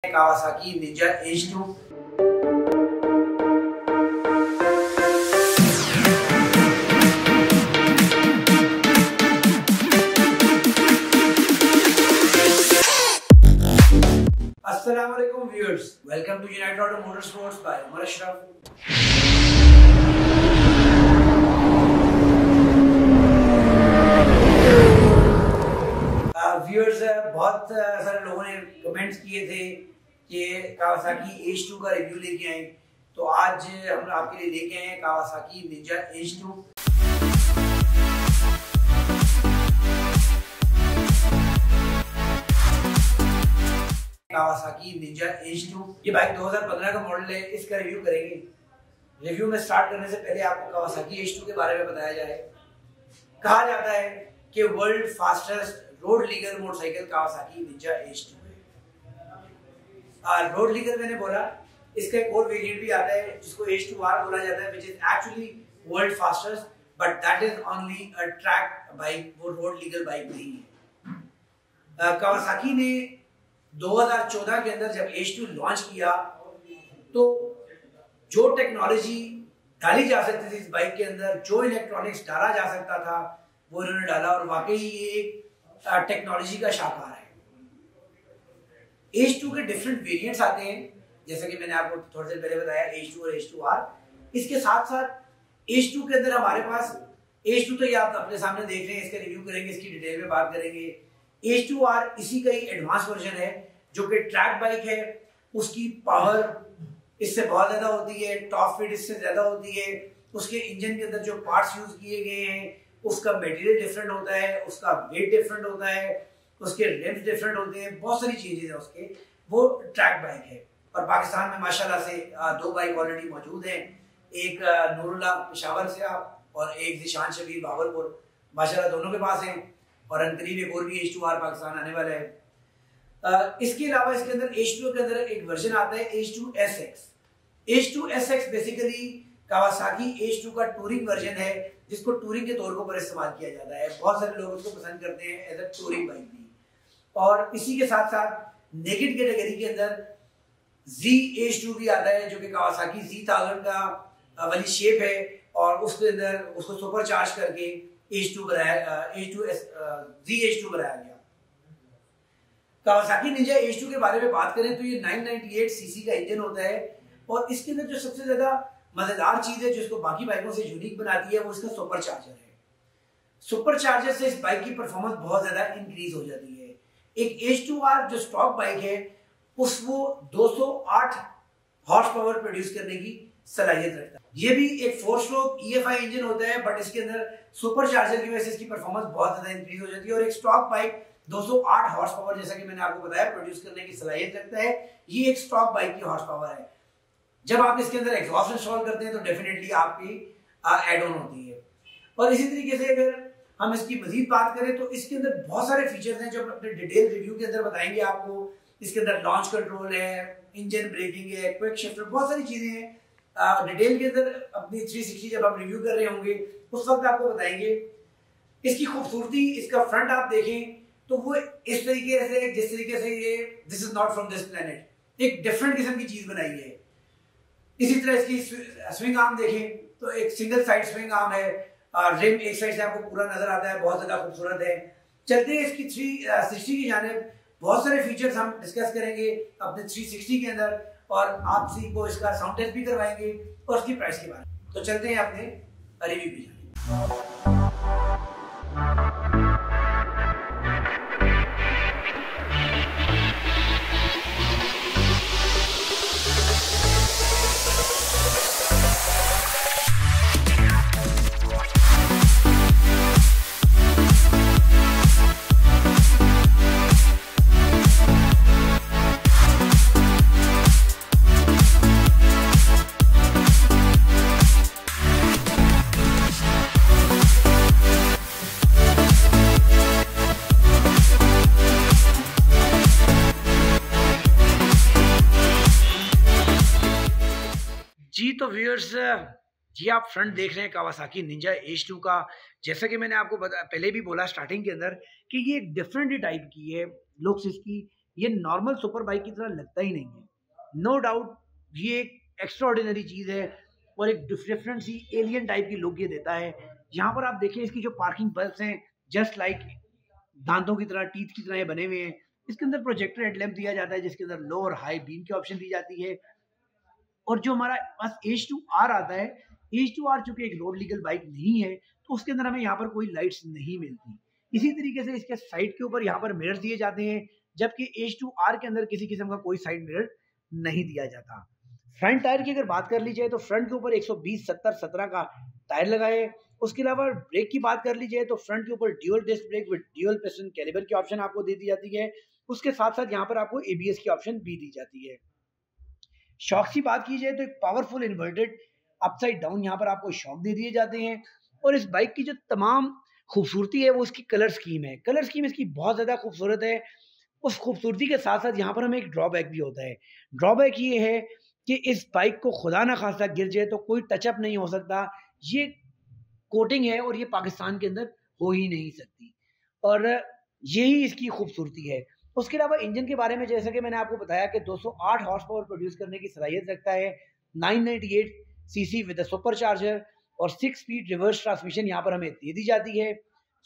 Kawasaki Ninja H2। अस्सलाम वालेकुम viewers, welcome to United Auto Motorsports by Umar Ashraf. Viewers, बहुत सारे लोगों ने कमेंट्स किए थे कि कावासाकी H2 का रिव्यू लेके आए, तो आज हम आपके लिए लेके आए हैं Kawasaki Ninja H2। Kawasaki Ninja H2 ये बाइक 2015 का मॉडल है, इसका रिव्यू करेंगे। रिव्यू में स्टार्ट करने से पहले आपको कावासाकी H2 के बारे में बताया जाए। कहा जाता है कि world fastest road legal motorcycle Kawasaki Ninja H2 है। रोड लीगल मैंने बोला, इसका एक और वेरिएंट भी आता है जिसको H2R बोला जाता है, which is actually world fastest, but that is only a track bike, वो रोड लीगल बाइक नहीं है। कावासाकी ने 2014 के अंदर जब H2 लॉन्च किया तो जो टेक्नोलॉजी डाली जा सकती थी इस बाइक के अंदर, जो इलेक्ट्रॉनिक्स डाला जा सकता था, वो इन्होंने डाला और वाकई ये एक टेक्नोलॉजी का शाहकार है। H2 के डिफरेंट वेरिएंट्स आते हैं, जैसे कि मैंने आपको थोड़ी देर पहले बताया H2 और H2R। इसके साथ साथ H2 के अंदर हमारे पास H2 तो ये आप अपने सामने देख रहे हैं, इसका रिव्यू करेंगे, इसकी डिटेल में बात करेंगे। H2R इसी का ही एडवांस वर्जन है जो कि ट्रैक बाइक है। उसकी पावर इससे बहुत ज्यादा होती है, टॉप स्पीड इससे ज्यादा होती है। उसके इंजन के अंदर जो पार्ट्स यूज किए गए हैं उसका मटेरियल डिफरेंट होता है, उसका वेट डिफरेंट होता है, उसके रिम्स डिफरेंट होते हैं, बहुत सारी चीजें हैं उसके। वो ट्रैक बाइक है और पाकिस्तान में माशाल्लाह से 2 बाइक ऑलरेडी मौजूद हैं, एक नूरुल्लाह पेशावर से आप और एक जिशान शबीर भावलपुर, माशाल्लाह दोनों के पास हैं। और अनकरीब एक और भी H2R पाकिस्तान आने वाला है। इसके अलावा इसके अंदर H2 के अंदर एक वर्जन आता है H2SX। H2SX basically Kawasaki H2 का टूरिंग वर्जन है, जिसको टूरिंग के तौर पर इस्तेमाल किया जाता है। बहुत सारे लोग उसको पसंद करते हैं एज अ टूरिंग बाइक भी। और इसी के साथ साथ नेकेड कैटेगरी के अंदर ZH2 भी आता है, जो कि कावासाकी Z1000 का वाली शेप है और उसके अंदर उसको सुपर चार्ज करके ZH2 बनाया गया। कावासाकी निंजा H2 के बारे में बात करें तो ये 998 सीसी का इंजन होता है और इसके अंदर जो सबसे ज्यादा मजेदार चीज है जिसको बाकी बाइकों से यूनिक बनाती है वो इसका सुपर चार्जर है। सुपर चार्जर से इस बाइक की परफॉर्मेंस बहुत ज्यादा इंक्रीज हो जाती है। एक H2R जो स्टॉक बाइक है वो 208 हॉर्स पावर प्रोड्यूस करने की सलाहियत रखता है। ये भी एक 4 स्ट्रोक EFI इंजन होता है, बट इसके अंदर सुपर चार्जर की वजह से इसकी परफॉर्मेंस बहुत ज्यादा इंक्रीज हो जाती है। और एक स्टॉक बाइक 208 हॉर्स पावर, जैसा कि मैंने आपको बताया, प्रोड्यूस करने की सलाहियत रखता है। ये एक स्टॉक बाइक की हॉर्स पावर है। जब आप इसके अंदर एग्जॉस्ट इंस्टॉल करते हैं तो डेफिनेटली आपकी एड ऑन होती है। और इसी तरीके से अगर हम इसकी मजीद बात करें तो इसके अंदर बहुत सारे फीचर्स हैं जो अपने डिटेल रिव्यू के अंदर बताएंगे आपको। इसके अंदर लॉन्च कंट्रोल है, इंजन ब्रेकिंग है, क्विक शिफ्टर, बहुत सारी चीजें हैं। डिटेल के अंदर अपनी 360 जब आप रिव्यू कर रहे होंगे उस वक्त आपको बताएंगे। इसकी खूबसूरती, इसका फ्रंट आप देखें तो वो इस तरीके से, जिस तरीके से ये this is not from this planet, एक डिफरेंट किस्म की चीज बनाई है। इसी तरह इसकी स्विंग आर्म देखें तो एक सिंगल साइड स्विंग आर्म है, रिम एक साइड से आपको पूरा नजर आता है, बहुत ज्यादा खूबसूरत है। चलते हैं इसकी 360 की जानिब। बहुत सारे फीचर्स हम डिस्कस करेंगे अपने 360 के अंदर और आपसी को इसका साउंड टेस्ट भी करवाएंगे और उसकी प्राइस के बारे में। तो चलते हैं अपने रिव्यू की जानिब। जी तो व्यूअर्स, जी आप फ्रंट देख रहे हैं कावासाकी निंजा H2 का। जैसा कि मैंने आपको पहले भी बोला स्टार्टिंग के अंदर कि ये एक डिफरेंट टाइप की है, लुक्स इसकी ये नॉर्मल सुपर बाइक की तरह लगता ही नहीं है। नो डाउट ये एक एक्स्ट्राऑर्डिनरी चीज़ है और एक डिफरेंट सी एलियन टाइप की लुक ये देता है। यहाँ पर आप देखिए इसकी जो पार्किंग बल्ब्स हैं जस्ट लाइक दांतों की तरह, टीथ की तरह ये बने हुए हैं। इसके अंदर प्रोजेक्टर हेडलैम्प दिया जाता है जिसके अंदर लो और हाई बीम की ऑप्शन दी जाती है। और जो हमारा पास H2R आता है, H2R चूंकि एक रोड लीगल बाइक नहीं है तो उसके अंदर हमें यहाँ पर कोई लाइट्स नहीं मिलती। इसी तरीके से इसके साइड के ऊपर यहाँ पर मिरर्स दिए जाते हैं, जबकि H2R के अंदर किसी किस्म का कोई साइड मिरर नहीं दिया जाता। फ्रंट टायर की अगर बात कर ली जाए तो फ्रंट के ऊपर 120 70 17 का टायर लगा है। उसके अलावा ब्रेक की बात कर ली जाए तो फ्रंट के ऊपर dual disc brake with dual piston caliber की ऑप्शन आपको दे दी जाती है। उसके साथ साथ यहाँ पर आपको ABS की ऑप्शन भी दी जाती है। शॉक्स की बात की जाए तो एक पावरफुल इन्वर्टेड अपसाइड डाउन यहाँ पर आपको शॉक दे दिए जाते हैं। और इस बाइक की जो तमाम खूबसूरती है वो इसकी कलर स्कीम है। कलर स्कीम इसकी बहुत ज़्यादा खूबसूरत है। उस खूबसूरती के साथ साथ यहाँ पर हमें एक ड्रॉबैक भी होता है। ड्रॉबैक ये है कि इस बाइक को खुदा ना खास्ता गिर जाए तो कोई टचअप नहीं हो सकता। ये कोटिंग है और ये पाकिस्तान के अंदर हो ही नहीं सकती और यही इसकी खूबसूरती है। उसके अलावा इंजन के बारे में जैसा कि मैंने आपको बताया कि 208 हॉर्स पावर प्रोड्यूस करने की सलाहियत रखता है। 998 सीसी विद सुपर चार्जर और 6 स्पीड रिवर्स ट्रांसमिशन यहाँ पर हमें दे दी जाती है।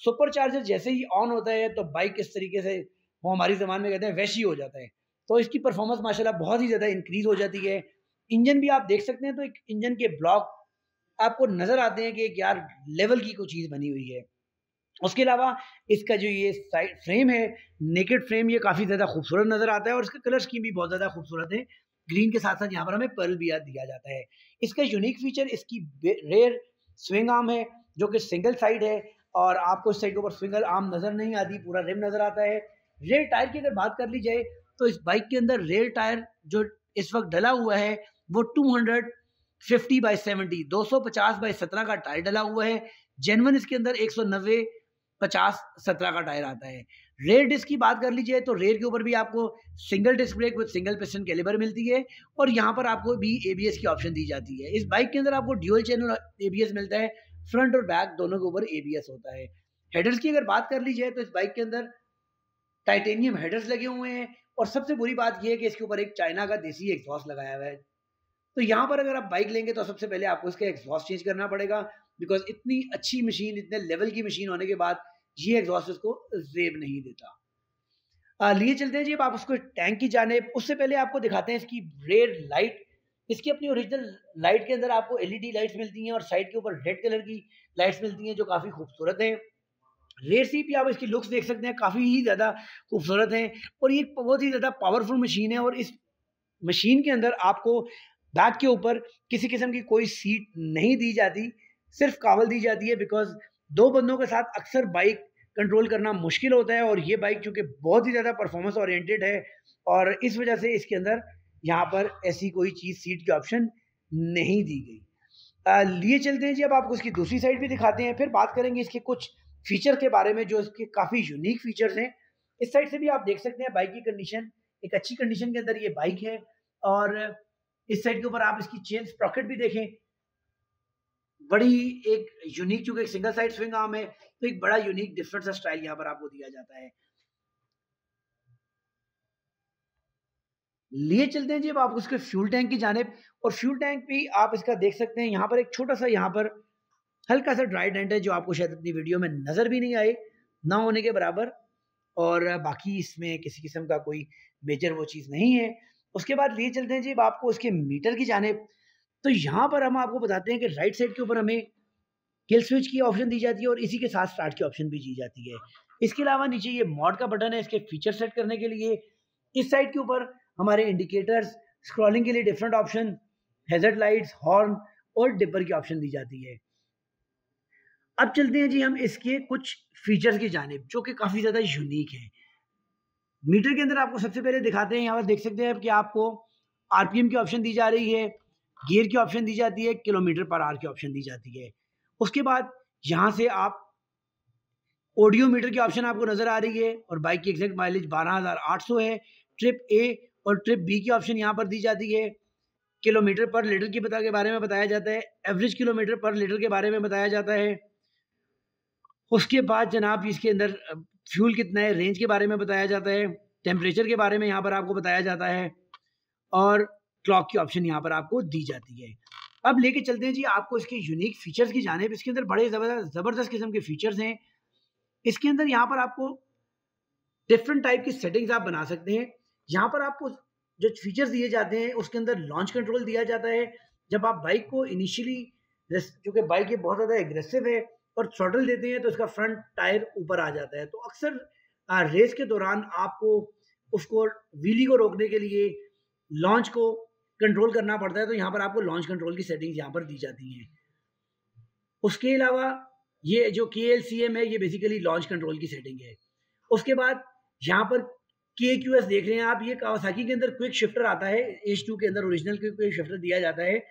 सुपर चार्जर जैसे ही ऑन होता है तो बाइक इस तरीके से वो हमारी ज़बान में कहते हैं वैशी हो जाता है। तो इसकी परफॉर्मेंस माशाल्लाह बहुत ही ज़्यादा इंक्रीज हो जाती है। इंजन भी आप देख सकते हैं तो एक इंजन के ब्लॉक आपको नज़र आते हैं कि एक यार लेवल की कोई चीज़ बनी हुई है। उसके अलावा इसका जो ये साइड फ्रेम है, नेकेड फ्रेम, ये काफ़ी ज़्यादा खूबसूरत नज़र आता है और इसका कलर स्कीम भी बहुत ज़्यादा खूबसूरत है। ग्रीन के साथ साथ यहाँ पर हमें पर्ल भी दिया जाता है। इसका यूनिक फीचर इसकी रेयर स्विंग आर्म है जो कि सिंगल साइड है और आपको इस साइड के ऊपर सिंगल आर्म नज़र नहीं आती, पूरा रिम नज़र आता है। रेयर टायर की अगर बात कर ली जाए तो इस बाइक के अंदर रेयर टायर जो इस वक्त डला हुआ है वो 250/70 250/17 का टायर डला हुआ है। जेनवन इसके अंदर 190 50 17 का टायर आता है। रेयर डिस्क की बात कर लीजिए तो रेयर के ऊपर भी आपको single disc brake with single piston caliber मिलती है और यहाँ पर आपको भी ABS की ऑप्शन दी जाती है। इस बाइक के अंदर आपको ड्यूअल चैनल ABS मिलता है, फ्रंट और बैक दोनों के ऊपर ABS होता है। हेडर्स की अगर बात कर ली जाए तो इस बाइक के अंदर टाइटेनियम हेडर्स लगे हुए हैं और सबसे बुरी बात यह है कि इसके ऊपर एक चाइना का देसी एग्जॉस्ट लगाया हुआ है। तो यहाँ पर अगर आप बाइक लेंगे तो सबसे पहले आपको इसका एग्जॉस्ट चेंज करना पड़ेगा बिकॉज इतनी अच्छी मशीन, इतने लेवल की मशीन होने के बाद ये एग्जॉस्ट उसको जेब नहीं देता। लिए चलते हैं जी अब आप उसको टैंक की जानेब। उससे पहले आपको दिखाते हैं इसकी रेयर लाइट। इसकी अपनी ओरिजिनल लाइट के अंदर आपको LED लाइट्स मिलती हैं और साइड के ऊपर रेड कलर की लाइट्स मिलती हैं जो काफ़ी खूबसूरत हैं। रेयर सीट भी आप इसकी लुक्स देख सकते हैं, काफ़ी ही ज़्यादा खूबसूरत हैं और ये बहुत ही ज़्यादा पावरफुल मशीन है और इस मशीन के अंदर आपको बैक के ऊपर किसी किस्म की कोई सीट नहीं दी जाती, सिर्फ कावल दी जाती है बिकॉज 2 बंदों के साथ अक्सर बाइक कंट्रोल करना मुश्किल होता है और ये बाइक चूँकि बहुत ही ज़्यादा परफॉर्मेंस ओरिएंटेड है और इस वजह से इसके अंदर यहाँ पर ऐसी कोई चीज़ सीट की ऑप्शन नहीं दी गई। लिए चलते हैं जी अब आपको इसकी दूसरी साइड भी दिखाते हैं, फिर बात करेंगे इसके कुछ फीचर के बारे में जो इसके काफ़ी यूनिक फीचर्स हैं। इस साइड से भी आप देख सकते हैं बाइक की कंडीशन एक अच्छी कंडीशन के अंदर ये बाइक है और इस साइड के ऊपर आप इसकी चेन स्प्रॉकेट भी देखें, बड़ी एक यूनिक, चूंकि एक सिंगल साइड स्विंग आर्म है तो एक बड़ा यूनिक डिफरेंट सा स्टाइल यहाँ पर आपको दिया जाता है। लिए चलते हैं जी अब आपको इसके फ्यूल टैंक की जानिब और फ्यूल टैंक भी आप इसका देख सकते हैं। यहाँ पर एक छोटा सा यहाँ पर हल्का सा ड्राई डेंट है जो आपको शायद अपनी वीडियो में नज़र भी नहीं आए, ना होने के बराबर, और बाकी इसमें किसी किस्म का कोई मेजर वो चीज़ नहीं है। उसके बाद लिए चलते हैं जी अब आपको इसके मीटर की जानिब। तो यहाँ पर हम आपको बताते हैं कि राइट साइड के ऊपर हमें किल स्विच की ऑप्शन दी जाती है और इसी के साथ स्टार्ट की ऑप्शन भी दी जाती है। इसके अलावा नीचे ये मॉड का बटन है इसके फीचर सेट करने के लिए। इस साइड के ऊपर हमारे इंडिकेटर्स, स्क्रॉलिंग के लिए different option, hazard lights, horn और डिपर की ऑप्शन दी जाती है। अब चलते हैं जी हम इसके कुछ फीचर्स की जानिब जो कि काफ़ी ज़्यादा यूनिक है। मीटर के अंदर आपको सबसे पहले दिखाते हैं, यहाँ पर देख सकते हैं कि आपको RPM की ऑप्शन दी जा रही है, गियर की ऑप्शन दी जाती है, किलोमीटर पर आवर की ऑप्शन दी जाती है। उसके बाद यहाँ से आप ऑडियो मीटर की ऑप्शन आपको नज़र आ रही है और बाइक की एग्जैक्ट माइलेज 12,800 है। ट्रिप A और ट्रिप B की ऑप्शन यहाँ पर दी जाती है। किलोमीटर पर लीटर की के बारे में बताया जाता है, एवरेज किलोमीटर पर लीटर के बारे में बताया जाता है। उसके बाद जनाब इसके अंदर फ्यूल कितना है, रेंज के बारे में बताया जाता है, टेम्परेचर के बारे में यहाँ पर आपको बताया जाता है और क्लॉक की ऑप्शन यहाँ पर आपको दी जाती है। अब लेके चलते हैं जी आपको इसके यूनिक फीचर्स की जानिब। इसके अंदर बड़े ज़बरदस्त किस्म के फीचर्स हैं। इसके अंदर यहाँ पर आपको डिफरेंट टाइप की सेटिंग्स आप बना सकते हैं। यहाँ पर आपको जो फीचर्स दिए जाते हैं उसके अंदर लॉन्च कंट्रोल दिया जाता है। जब आप बाइक को इनिशियली, क्योंकि बाइक ये बहुत ज़्यादा एग्रेसिव है और थ्रॉटल देते हैं तो इसका फ्रंट टायर ऊपर आ जाता है, तो अक्सर रेस के दौरान आपको उसको व्हीली को रोकने के लिए लॉन्च को कंट्रोल करना पड़ता है। तो यहाँ पर आपको लॉन्च कंट्रोल की सेटिंग्स यहाँ पर दी जाती हैं। उसके अलावा ये जो KLCM है ये बेसिकली लॉन्च कंट्रोल की सेटिंग है। उसके बाद यहाँ पर KQS देख रहे हैं आप, ये कावासाकी के अंदर क्विक शिफ्टर आता है। H2 के अंदर ओरिजिनल क्विक शिफ्टर दिया जाता है।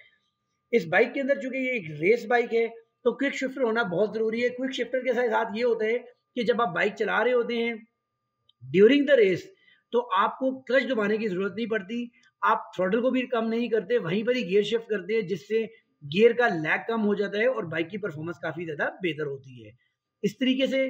इस बाइक के अंदर चूंकि ये एक रेस बाइक है तो क्विक शिफ्टर होना बहुत जरूरी है। क्विक शिफ्टर के साथ ये होता है कि जब आप बाइक चला रहे होते हैं ड्यूरिंग द रेस तो आपको क्लच दबाने की जरूरत नहीं पड़ती, आप थ्रॉटल को भी कम नहीं करते, वहीं पर ही गियर शिफ्ट करते हैं, जिससे गियर का लैग कम हो जाता है और बाइक की परफॉर्मेंस काफी ज्यादा बेहतर होती है। इस तरीके से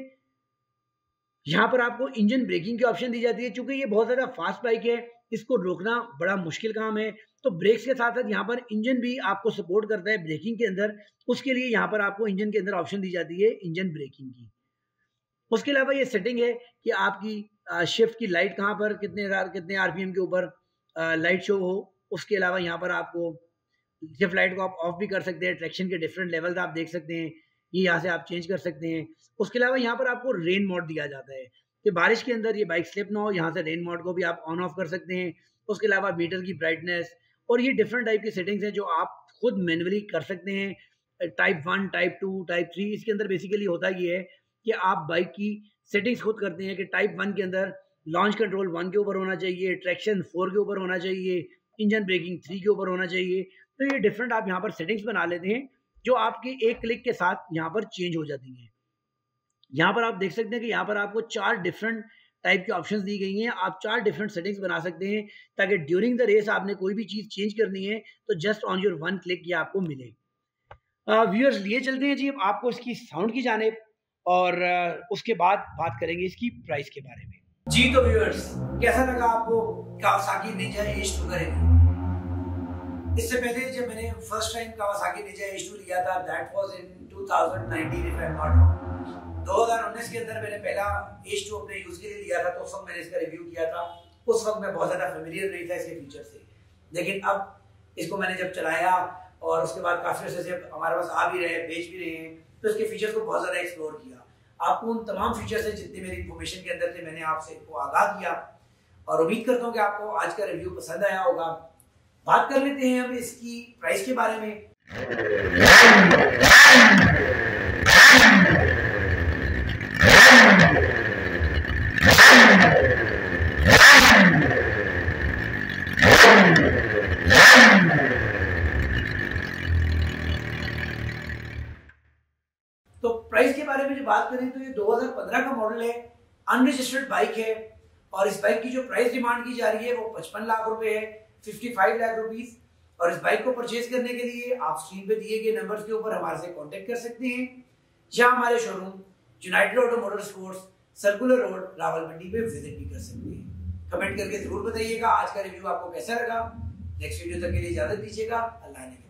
यहाँ पर आपको इंजन ब्रेकिंग की ऑप्शन दी जाती है। चूंकि ये बहुत ज्यादा फास्ट बाइक है, इसको रोकना बड़ा मुश्किल काम है, तो ब्रेक्स के साथ साथ यहाँ पर इंजन भी आपको सपोर्ट करता है ब्रेकिंग के अंदर। उसके लिए यहाँ पर आपको इंजन के अंदर ऑप्शन दी जाती है इंजन ब्रेकिंग की। उसके अलावा ये सेटिंग है कि आपकी शिफ्ट की लाइट कहाँ पर कितने RPM के ऊपर लाइट शो हो। उसके अलावा यहाँ पर आपको शिफ्ट लाइट को आप ऑफ भी कर सकते हैं। ट्रैक्शन के डिफरेंट लेवल्स आप देख सकते हैं, ये यहाँ से आप चेंज कर सकते हैं। उसके अलावा यहाँ पर आपको रेन मोड दिया जाता है कि बारिश के अंदर ये बाइक स्लिप ना हो, यहाँ से रेन मोड को भी आप ऑन ऑफ कर सकते हैं। उसके अलावा मीटर की ब्राइटनेस और ये डिफरेंट टाइप की सेटिंग्स हैं जो आप खुद मैन्युअली कर सकते हैं। टाइप 1, टाइप 2, टाइप 3, इसके अंदर बेसिकली होता ये है कि आप बाइक की सेटिंग्स खुद करते हैं कि टाइप 1 के अंदर लॉन्च कंट्रोल 1 के ऊपर होना चाहिए, ट्रैक्शन 4 के ऊपर होना चाहिए, इंजन ब्रेकिंग 3 के ऊपर होना चाहिए। तो ये डिफरेंट आप यहाँ पर सेटिंग्स बना लेते हैं जो आपके एक क्लिक के साथ यहाँ पर चेंज हो जाती हैं। यहाँ पर आप देख सकते हैं कि यहाँ पर आपको 4 डिफरेंट टाइप की ऑप्शंस दी गई हैं। आप 4 डिफरेंट सेटिंग्स बना सकते हैं ताकि ड्यूरिंग द रेस आपने कोई भी चीज़ चेंज करनी है तो जस्ट ऑन योर 1 क्लिक ये आपको मिले। व्यूअर्स लिए चलते हैं जी अब आपको इसकी साउंड की जानिब और उसके बाद बात करेंगे इसकी प्राइस के बारे में। जी तो व्यूअर्स कैसा लगा आपको कावासाकी निंजा H2 का रिव्यू? इससे पहले जब मैंने first time Kawasaki Ninja H2 लिया था that was in 2019 if I am not wrong. 2019 के अंदर मैंने पहला H2 अपने यूज के लिए लिया था, तो उस वक्त मैंने इसका रिव्यू किया था। उस वक्त मैं बहुत ज्यादा फेमिलियर नहीं था इसके फीचर से, लेकिन अब इसको मैंने जब चलाया और उसके बाद काफी अर्से से हमारे पास आ भी रहे हैं, बेच भी रहे हैं, तो इसके फीचर्स को बहुत ज्यादा एक्सप्लोर किया। आपको उन तमाम फीचर से जितने मेरी इन्फॉर्मेशन के अंदर थे मैंने आपसे को आगाह किया और उम्मीद करता हूँ कि आपको आज का रिव्यू पसंद आया होगा। बात कर लेते हैं हम इसकी प्राइस के बारे में। तो प्राइस के बारे में जो बात करें तो ये 2015 का मॉडल है, अनरजिस्टर्ड बाइक है और इस बाइक की जो प्राइस डिमांड की जा रही है वो 55 लाख रुपए है, 55 लाख रुपीस। और इस बाइक को परचेज करने के लिए आप स्क्रीन पे दिए गए नंबर्स के ऊपर हमारे से कांटेक्ट कर सकते हैं या हमारे showroom United auto motor sports, circular road, Rawalpindi पे विजिट भी कर सकते हैं। कमेंट करके जरूर बताइएगा आज का रिव्यू आपको कैसा लगा। नेक्स्ट वीडियो तक के लिए इजाजत दीजिएगा। अल्लाह ने